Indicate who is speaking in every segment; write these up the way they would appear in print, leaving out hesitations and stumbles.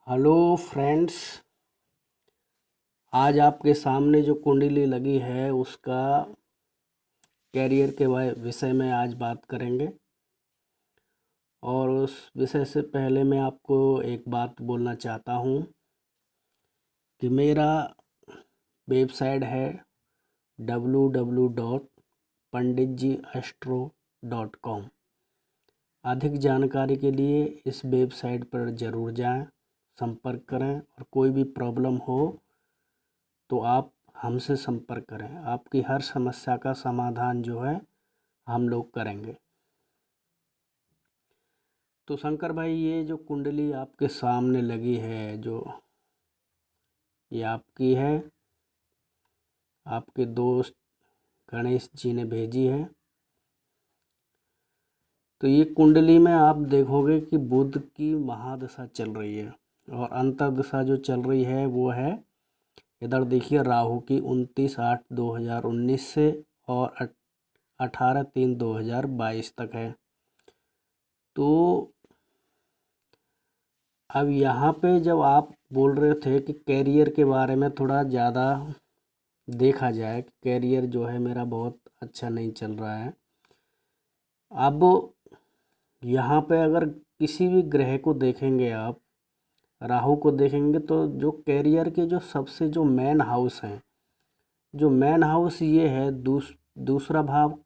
Speaker 1: Hello friends, आज आपके सामने जो कुंडली लगी है उसका कैरियर के विषय में आज बात करेंगे। और उस विषय से पहले मैं आपको एक बात बोलना चाहता हूँ कि मेरा वेबसाइट है www.panditjiastro.com। अधिक जानकारी के लिए इस वेबसाइट पर ज़रूर जाएं, संपर्क करें और कोई भी प्रॉब्लम हो तो आप हमसे संपर्क करें। आपकी हर समस्या का समाधान जो है हम लोग करेंगे। तो शंकर भाई, ये जो कुंडली आपके सामने लगी है, जो ये आपकी है, आपके दोस्त गणेश जी ने भेजी है। तो ये कुंडली में आप देखोगे कि बुध की महादशा चल रही है और अंतर्दशा जो चल रही है वो है, इधर देखिए, राहु की 29/8/2019 से और 18/3/2022 तक है। तो अब यहाँ पे जब आप बोल रहे थे कि कैरियर के बारे में थोड़ा ज़्यादा देखा जाए कि कैरियर जो है मेरा बहुत अच्छा नहीं चल रहा है। अब यहाँ पे अगर किसी भी ग्रह को देखेंगे, आप राहु को देखेंगे, तो जो कैरियर के जो सबसे जो मेन हाउस हैं, जो मेन हाउस ये है दूसरा भाव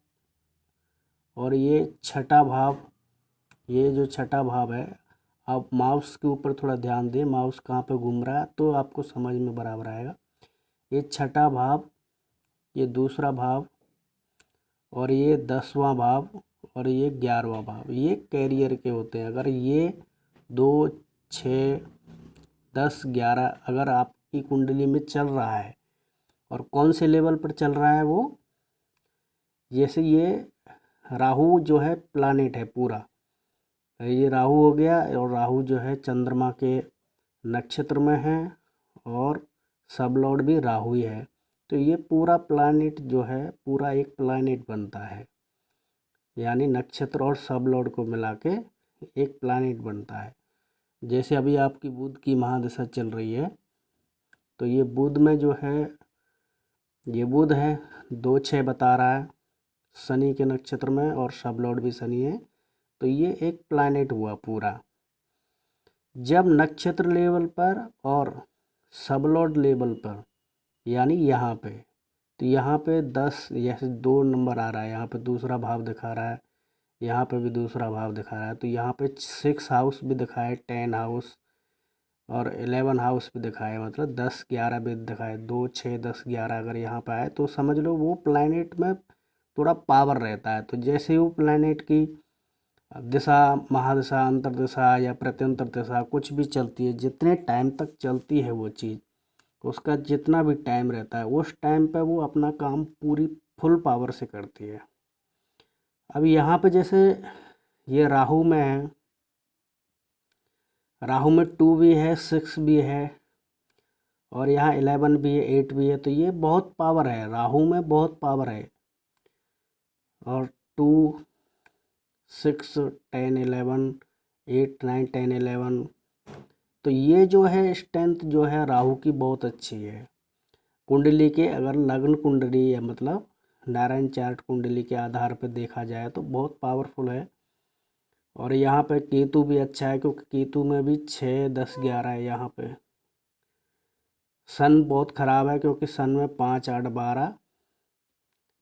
Speaker 1: और ये छठा भाव। ये जो छठा भाव है, आप माउस के ऊपर थोड़ा ध्यान दें, माउस कहाँ पे घूम रहा है तो आपको समझ में बराबर आएगा। ये छठा भाव, ये दूसरा भाव और ये 10वां भाव और ये 11वां भाव, ये कैरियर के होते हैं। अगर ये 2, 6, 10, 11 अगर आपकी कुंडली में चल रहा है, और कौन से लेवल पर चल रहा है वो, जैसे ये राहु जो है प्लानेट है पूरा, ये राहु हो गया और राहु जो है चंद्रमा के नक्षत्र में है और सब लॉर्ड भी राहु ही है। तो ये पूरा प्लानेट जो है पूरा एक प्लानेट बनता है, यानी नक्षत्र और सब लॉर्ड को मिला के एक प्लानेट बनता है। जैसे अभी आपकी बुध की महादशा चल रही है, तो ये बुध में जो है, ये बुध है 2-6 बता रहा है शनि के नक्षत्र में और सब लॉर्ड भी शनि है। तो ये एक प्लैनेट हुआ पूरा। जब नक्षत्र लेवल पर और सब लॉर्ड लेवल पर, यानी यहाँ पे, तो यहाँ पे 10 जैसे 2 नंबर आ रहा है, यहाँ पे दूसरा भाव दिखा रहा है, यहाँ पे भी दूसरा भाव दिखा रहा है, तो यहाँ पे 6 हाउस भी दिखाए, 10 हाउस और 11 हाउस भी दिखाए, मतलब 10, 11 भी दिखाए, 2, 6, 10, 11 अगर यहाँ पे आए तो समझ लो वो प्लैनेट में थोड़ा पावर रहता है। तो जैसे वो प्लैनेट की दिशा, महादशा, अंतर्दशा या प्रत्यंतर दिशा कुछ भी चलती है, जितने टाइम तक चलती है वो चीज़, उसका जितना भी टाइम रहता है उस टाइम पे वो अपना काम पूरी फुल पावर से करती है। अब यहाँ पे जैसे ये राहु में है, राहु में 2 भी है, 6 भी है और यहाँ 11 भी है, 8 भी है। तो ये बहुत पावर है, राहु में बहुत पावर है। और 2, 6, 10, 11, 8, 9, 10, 11, तो ये जो है स्ट्रेंथ जो है राहु की बहुत अच्छी है। कुंडली के अगर लग्न कुंडली या मतलब नारायण चार्ट कुंडली के आधार पर देखा जाए तो बहुत पावरफुल है। और यहाँ पे केतु भी अच्छा है, क्योंकि केतु में भी 6, 10, 11 है यहाँ पे। सन बहुत ख़राब है, क्योंकि सन में 5, 8, 12,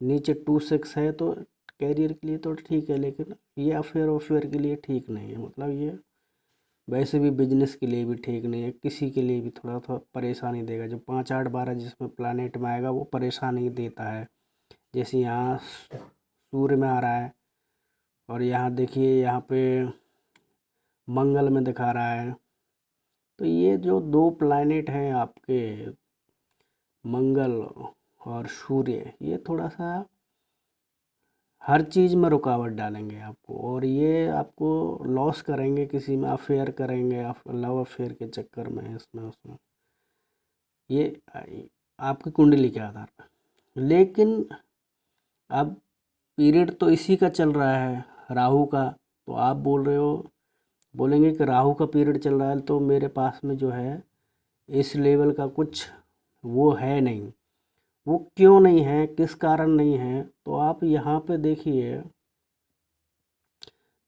Speaker 1: नीचे 2, 6 है। तो कैरियर के लिए तो ठीक है, लेकिन ये अफेयर के लिए ठीक नहीं है। मतलब ये वैसे भी बिजनेस के लिए भी ठीक नहीं है, किसी के लिए भी थोड़ा थोड़ा परेशानी देगा। जो 5, 8, 12 जिसमें प्लानेट में आएगा वो परेशानी देता है। जैसे यहाँ सूर्य में आ रहा है और यहाँ देखिए, यहाँ पे मंगल में दिखा रहा है। तो ये जो 2 प्लैनेट हैं आपके, मंगल और सूर्य, ये थोड़ा सा हर चीज़ में रुकावट डालेंगे आपको, और ये आपको लॉस करेंगे, किसी में अफेयर करेंगे, लव अफेयर के चक्कर में, इसमें उसमें। ये आपकी कुंडली के आधार पर। लेकिन अब पीरियड तो इसी का चल रहा है, राहु का। तो आप बोल रहे हो बोलेंगे कि राहु का पीरियड चल रहा है, तो मेरे पास में जो है इस लेवल का कुछ वो है नहीं। वो क्यों नहीं है, किस कारण नहीं है, तो आप यहाँ पे देखिए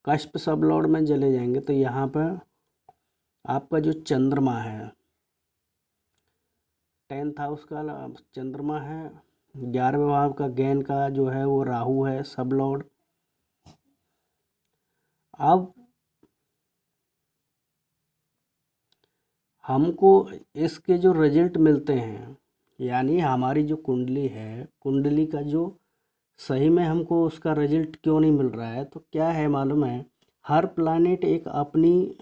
Speaker 1: कष्ट सब लॉर्ड में चले जाएंगे तो यहाँ पर आपका जो चंद्रमा है 10th हाउस का चंद्रमा है, 11वें भाव का ज्ञान का जो है वो राहु है सब लॉर्ड। अब हमको इसके जो रिजल्ट मिलते हैं, यानी हमारी जो कुंडली है, कुंडली का जो सही में हमको उसका रिजल्ट क्यों नहीं मिल रहा है, तो क्या है मालूम है, हर प्लैनेट एक अपनी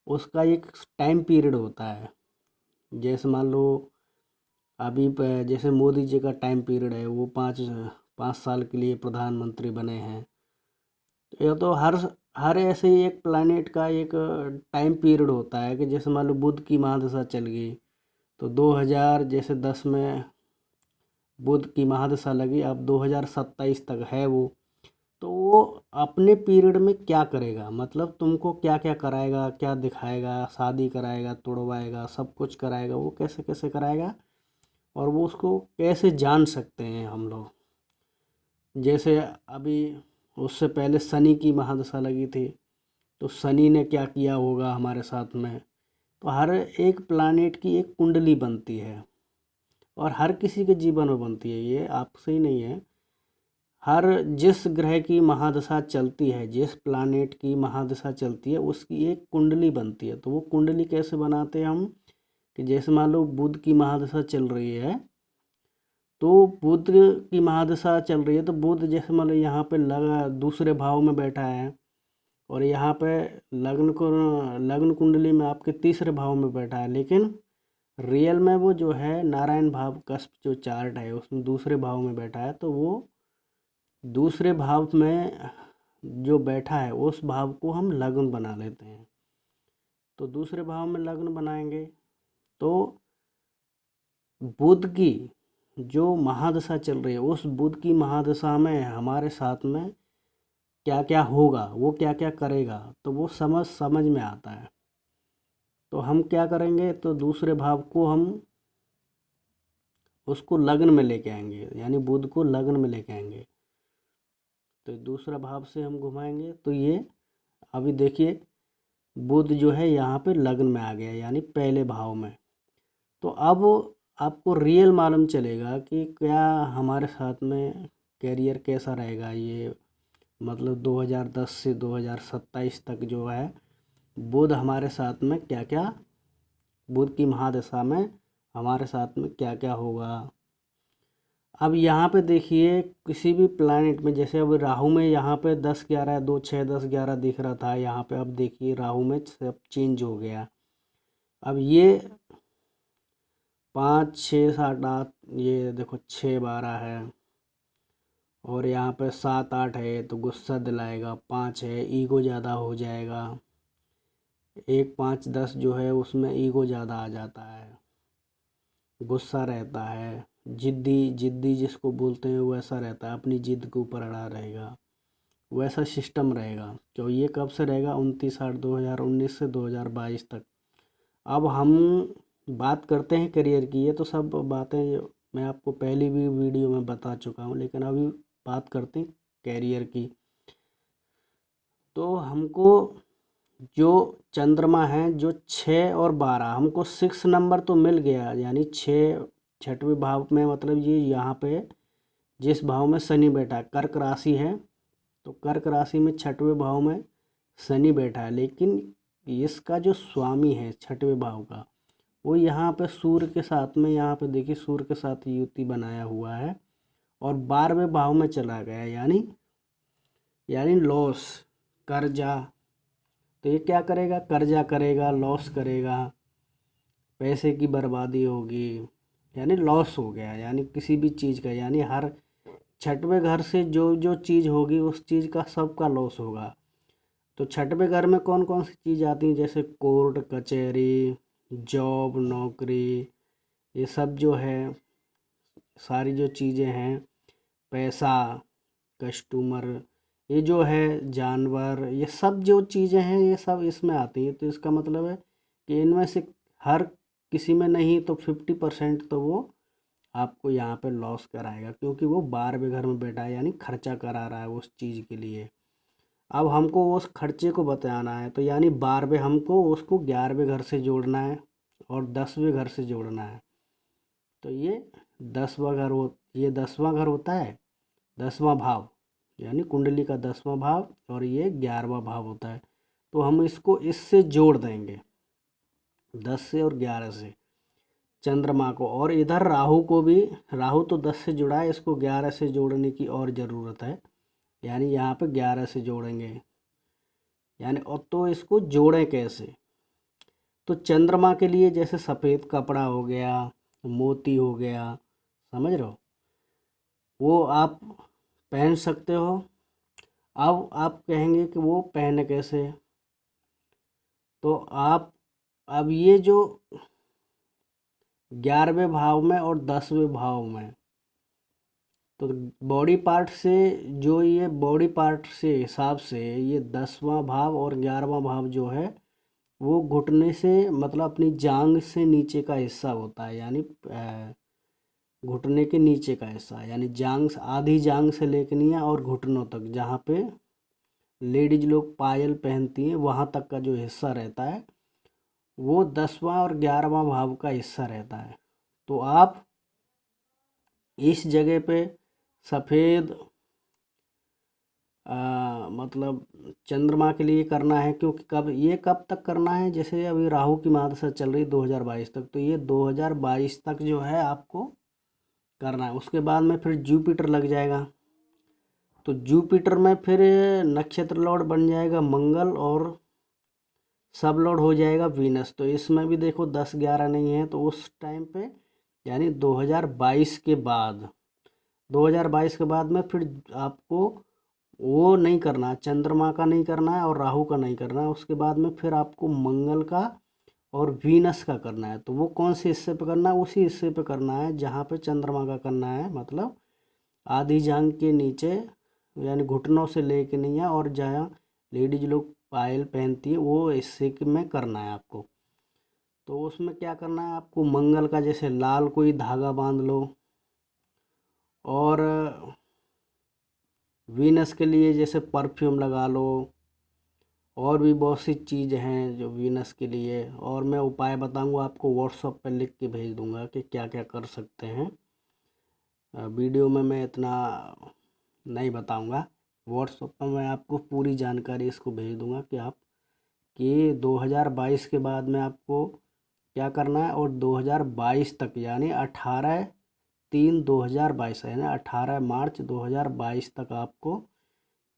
Speaker 1: उसका एक टाइम पीरियड होता है। जैसे मान लो अभी जैसे मोदी जी का टाइम पीरियड है, वो 5 साल के लिए प्रधानमंत्री बने हैं। ये तो हर ऐसे ही एक प्लैनेट का एक टाइम पीरियड होता है कि जैसे मान लो बुध की महादशा चल गई तो 2010 में बुध की महादशा लगी, अब 2027 तक है वो, तो वो अपने पीरियड में क्या करेगा, मतलब तुमको क्या क्या कराएगा, क्या दिखाएगा, शादी कराएगा, तुड़वाएगा, सब कुछ कराएगा, वो कैसे कैसे कराएगा और वो उसको कैसे जान सकते हैं हम लोग। जैसे अभी उससे पहले शनि की महादशा लगी थी, तो शनि ने क्या किया होगा हमारे साथ में। तो हर एक प्लैनेट की एक कुंडली बनती है और हर किसी के जीवन में बनती है, ये आपसे ही नहीं है। हर जिस ग्रह की महादशा चलती है, जिस प्लैनेट की महादशा चलती है, उसकी एक कुंडली बनती है। तो वो कुंडली कैसे बनाते हैं हम, कि जैसे मान लो बुध की महादशा चल रही है, तो बुध की महादशा चल रही है तो बुध जैसे मान लो यहाँ पे लगा दूसरे भाव में बैठा है और यहाँ पे लग्न कुंडली में आपके तीसरे भाव में बैठा है, लेकिन रियल में वो जो है नारायण भाव कस्प जो चार्ट है उसमें दूसरे भाव में बैठा है। तो वो दूसरे भाव में जो बैठा है उस भाव को हम लग्न बना लेते हैं। तो दूसरे भाव में लग्न बनाएंगे तो बुध की जो महादशा चल रही है उस बुध की महादशा में हमारे साथ में क्या क्या होगा, वो क्या क्या करेगा, तो वो समझ में आता है। तो हम क्या करेंगे, तो दूसरे भाव को हम उसको लग्न में लेके आएंगे, यानी बुध को लग्न में लेके आएंगे। तो दूसरा भाव से हम घुमाएंगे तो ये अभी देखिए बुध जो है यहाँ पे लग्न में आ गया, यानी पहले भाव में। तो अब आपको रियल मालूम चलेगा कि क्या हमारे साथ में कैरियर कैसा रहेगा। ये मतलब 2010 से 2027 तक जो है बुध हमारे साथ में क्या क्या, बुध की महादशा में हमारे साथ में क्या क्या होगा। अब यहाँ पे देखिए किसी भी प्लैनेट में, जैसे अब राहु में यहाँ पे 10 11 2 6 10 11 दिख रहा था, यहाँ पे अब देखिए राहु में सब चेंज हो गया। अब ये 5 6 7 8, ये देखो 6 12 है और यहाँ पे 7 8 है तो गुस्सा दिलाएगा, 5 है ईगो ज़्यादा हो जाएगा, 1 5 10 जो है उसमें ईगो ज़्यादा आ जाता है, गुस्सा रहता है, जिद्दी जिद्दी जिसको बोलते हैं वैसा रहता है, अपनी जिद के ऊपर अड़ा रहेगा, वैसा सिस्टम रहेगा। तो ये कब से रहेगा, 29/8/2019 से 2022 तक। अब हम बात करते हैं करियर की, ये तो सब बातें मैं आपको पहली भी वीडियो में बता चुका हूँ, लेकिन अभी बात करते हैं कैरियर की। तो हमको जो चंद्रमा है जो 6 और 12, हमको 6 नंबर तो मिल गया, यानी 6वें भाव में, मतलब ये यहाँ पे जिस भाव में शनि बैठा है कर्क राशि है, तो कर्क राशि में 6वें भाव में शनि बैठा है, लेकिन इसका जो स्वामी है 6वें भाव का वो यहाँ पे सूर्य के साथ में, यहाँ पे देखिए सूर्य के साथ युति बनाया हुआ है और 12वें भाव में चला गया, यानी लॉस, कर्जा। तो ये क्या करेगा, कर्जा करेगा, लॉस करेगा, पैसे की बर्बादी होगी, यानी लॉस हो गया, यानी किसी भी चीज़ का, यानी हर 6वें घर से जो जो चीज़ होगी उस चीज़ का सबका लॉस होगा। तो 6वें घर में कौन कौन सी चीज़ आती हैं, जैसे कोर्ट कचहरी, जॉब नौकरी, ये सब जो है सारी जो चीज़ें हैं, पैसा, कस्टमर, ये जो है जानवर, ये सब जो चीज़ें हैं ये सब इसमें आती हैं। तो इसका मतलब है कि इनमें से हर किसी में नहीं तो 50% तो वो आपको यहाँ पे लॉस कराएगा, क्योंकि वो 12वें घर में बैठा है, यानी खर्चा करा रहा है उस चीज़ के लिए। अब हमको उस खर्चे को बताना है, तो यानी 12वें हमको उसको 11वें घर से जोड़ना है और 10वें घर से जोड़ना है। तो ये 10वां घर ये 10वां घर होता है, 10वां भाव, यानी कुंडली का 10वां भाव, और ये 11वां भाव होता है। तो हम इसको इससे जोड़ देंगे, 10 से और 11 से चंद्रमा को, और इधर राहु को भी। राहु तो 10 से जुड़ा है, इसको 11 से जोड़ने की और ज़रूरत है, यानी यहाँ पे 11 से जोड़ेंगे। यानी और तो इसको जोड़ें कैसे? तो चंद्रमा के लिए जैसे सफ़ेद कपड़ा हो गया, मोती हो गया, समझ रहे हो, वो आप पहन सकते हो। अब आप कहेंगे कि वो पहने कैसे? तो आप अब ये जो 11वें भाव में और 10वें भाव में, तो बॉडी पार्ट से, जो ये बॉडी पार्ट से हिसाब से ये 10वां भाव और 11वां भाव जो है वो घुटने से, मतलब अपनी जांग से नीचे का हिस्सा होता है, यानी घुटने के नीचे का हिस्सा, यानी जांग, आधी जांग से लेकनिया और घुटनों तक, जहाँ पे लेडीज लोग पायल पहनती हैं वहाँ तक का जो हिस्सा रहता है वो 10वां और 11वां भाव का हिस्सा रहता है। तो आप इस जगह पे सफ़ेद मतलब चंद्रमा के लिए करना है, क्योंकि कब तक करना है, जैसे अभी राहु की महादशा चल रही 2022 तक, तो ये 2022 तक जो है आपको करना है। उसके बाद में फिर जुपिटर लग जाएगा, तो जुपिटर में फिर नक्षत्र लॉर्ड बन जाएगा मंगल और सब लॉर्ड हो जाएगा वीनस। तो इसमें भी देखो 10-11 नहीं है, तो उस टाइम पे यानी 2022 के बाद, 2022 के बाद में फिर आपको वो नहीं करना, चंद्रमा का नहीं करना है और राहु का नहीं करना है। उसके बाद में फिर आपको मंगल का और वीनस का करना है। तो वो कौन से हिस्से पे करना है? उसी हिस्से पे करना है जहाँ पे चंद्रमा का करना है, मतलब आधी जांग के नीचे, यानी घुटनों से लेके नहीं है, और जहाँ लेडीज लोग पायल पहनती है वो हिस्से में करना है आपको। तो उसमें क्या करना है आपको? मंगल का जैसे लाल कोई धागा बांध लो, और वीनस के लिए जैसे परफ्यूम लगा लो, और भी बहुत सी चीज़ हैं जो वीनस के लिए, और मैं उपाय बताऊंगा आपको, व्हाट्सएप पर लिख के भेज दूंगा कि क्या क्या कर सकते हैं। वीडियो में मैं इतना नहीं बताऊंगा, व्हाट्सएप पर मैं आपको पूरी जानकारी इसको भेज दूंगा कि आप कि 2022 के बाद में आपको क्या करना है, और 2022 तक, यानी 18/3/2022, यानी 18 मार्च 2022 तक आपको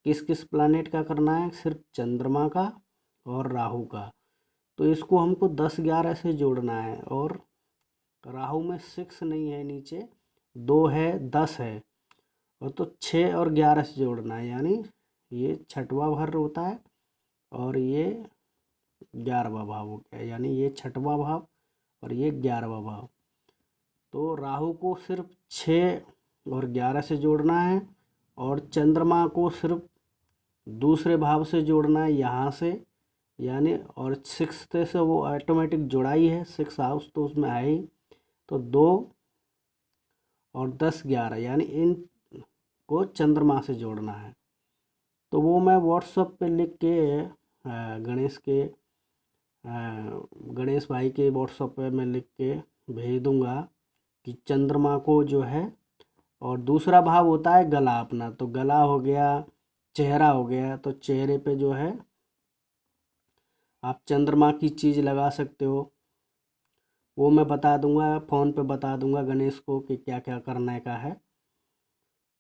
Speaker 1: किस किस प्लानेट का करना है? सिर्फ चंद्रमा का और राहु का। तो इसको हमको 10-11 से जोड़ना है, और राहु में 6 नहीं है नीचे, 2 है, 10 है, और तो 6 और 11 से जोड़ना है, यानी ये 6वां घर होता है और ये 11वां भाव हो गया, यानी ये 6वां भाव और ये 11वां भाव। तो राहु को सिर्फ 6 और 11 से जोड़ना है, और चंद्रमा को सिर्फ दूसरे भाव से जोड़ना है यहाँ से, यानी, और 6th से वो ऑटोमेटिक जुड़ाई है, 6 हाउस तो उसमें है ही। तो 2 और 10-11, यानी इन को चंद्रमा से जोड़ना है। तो वो मैं व्हाट्सएप पे लिख के गणेश के गणेश भाई के व्हाट्सएप पे मैं लिख के भेज दूंगा कि चंद्रमा को जो है, और दूसरा भाव होता है गला अपना, तो गला हो गया, चेहरा हो गया, तो चेहरे पे जो है आप चंद्रमा की चीज़ लगा सकते हो। वो मैं बता दूंगा, फ़ोन पे बता दूंगा गणेश को कि क्या क्या करने का है।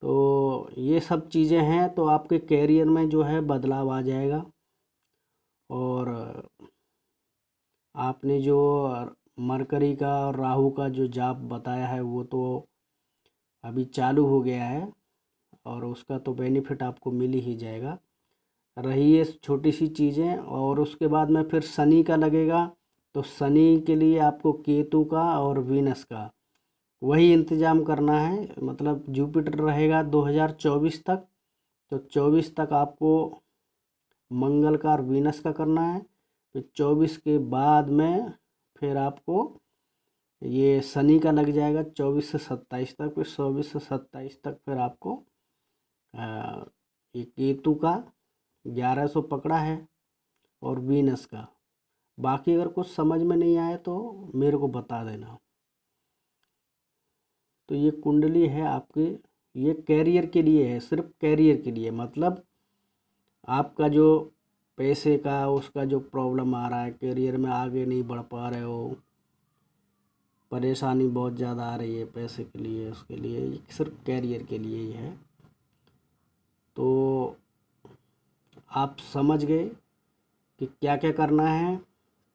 Speaker 1: तो ये सब चीज़ें हैं, तो आपके कैरियर में जो है बदलाव आ जाएगा। और आपने जो मरकरी का और राहु का जो जाप बताया है वो तो अभी चालू हो गया है, और उसका तो बेनिफिट आपको मिल ही जाएगा। रही ये छोटी सी चीज़ें, और उसके बाद में फिर शनि का लगेगा। तो शनि के लिए आपको केतु का और वीनस का वही इंतज़ाम करना है, मतलब जुपिटर रहेगा 2024 तक, तो 24 तक आपको मंगल का और वीनस का करना है। फिर 24 के बाद में फिर आपको ये शनि का लग जाएगा 24 से 27 तक। फिर 24 से 27 तक फिर आपको ये केतु का 1100 पकड़ा है और वीनस का। बाकी अगर कुछ समझ में नहीं आए तो मेरे को बता देना। तो ये कुंडली है आपके, ये कैरियर के लिए है, सिर्फ कैरियर के लिए। मतलब आपका जो पैसे का उसका जो प्रॉब्लम आ रहा है, कैरियर में आगे नहीं बढ़ पा रहे हो, परेशानी बहुत ज़्यादा आ रही है पैसे के लिए, उसके लिए ये सिर्फ कैरियर के लिए ही है। तो आप समझ गए कि क्या क्या करना है।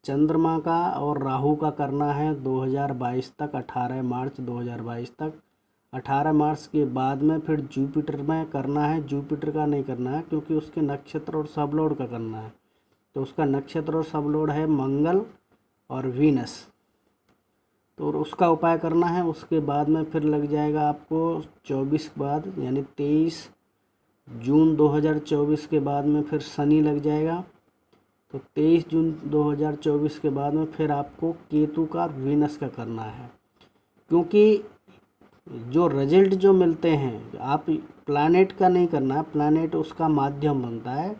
Speaker 1: चंद्रमा का और राहु का करना है 2022 तक, 18 मार्च 2022 तक। 18 मार्च के बाद में फिर जुपिटर में करना है। जुपिटर का नहीं करना है क्योंकि उसके नक्षत्र और सबलॉर्ड का करना है। तो उसका नक्षत्र और सबलॉर्ड है मंगल और वीनस, तो उसका उपाय करना है। उसके बाद में फिर लग जाएगा आपको 24 के बाद, यानी 23 जून 2024 के बाद में फिर शनि लग जाएगा। तो 23 जून 2024 के बाद में फिर आपको केतु का और वीनस का करना है। क्योंकि जो रिजल्ट जो मिलते हैं, आप प्लैनेट का नहीं करना है, प्लैनेट उसका माध्यम बनता है।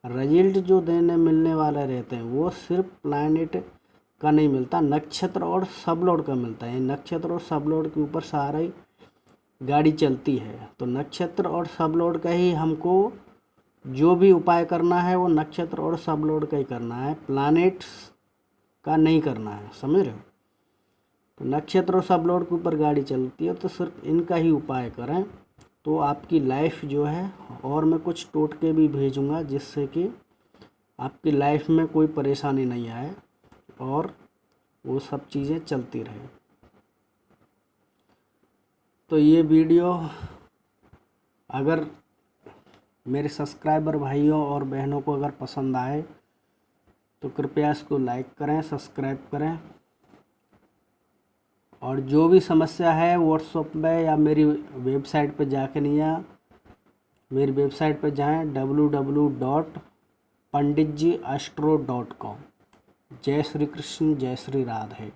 Speaker 1: रिजल्ट जो देने मिलने वाले रहते हैं वो सिर्फ प्लैनेट का नहीं मिलता, नक्षत्र और सबलॉर्ड का मिलता है। नक्षत्र और सबलॉर्ड के ऊपर सारी गाड़ी चलती है। तो नक्षत्र और सबलॉर्ड का ही हमको जो भी उपाय करना है वो नक्षत्र और सबलॉर्ड का ही करना है, प्लैनेट्स का नहीं करना है, समझ रहे हो। तो नक्षत्र और सबलॉर्ड के ऊपर गाड़ी चलती है, तो सिर्फ इनका ही उपाय करें तो आपकी लाइफ जो है। और मैं कुछ टोटके भी भेजूंगा जिससे कि आपकी लाइफ में कोई परेशानी नहीं आए और वो सब चीज़ें चलती रहे। तो ये वीडियो अगर मेरे सब्सक्राइबर भाइयों और बहनों को अगर पसंद आए तो कृपया इसको लाइक करें, सब्सक्राइब करें। और जो भी समस्या है व्हाट्सएप में या मेरी वेबसाइट पर जाके नहीं, या मेरी वेबसाइट पर जाएं www.panditjiastro.com। जय श्री कृष्ण, जय श्री राधे।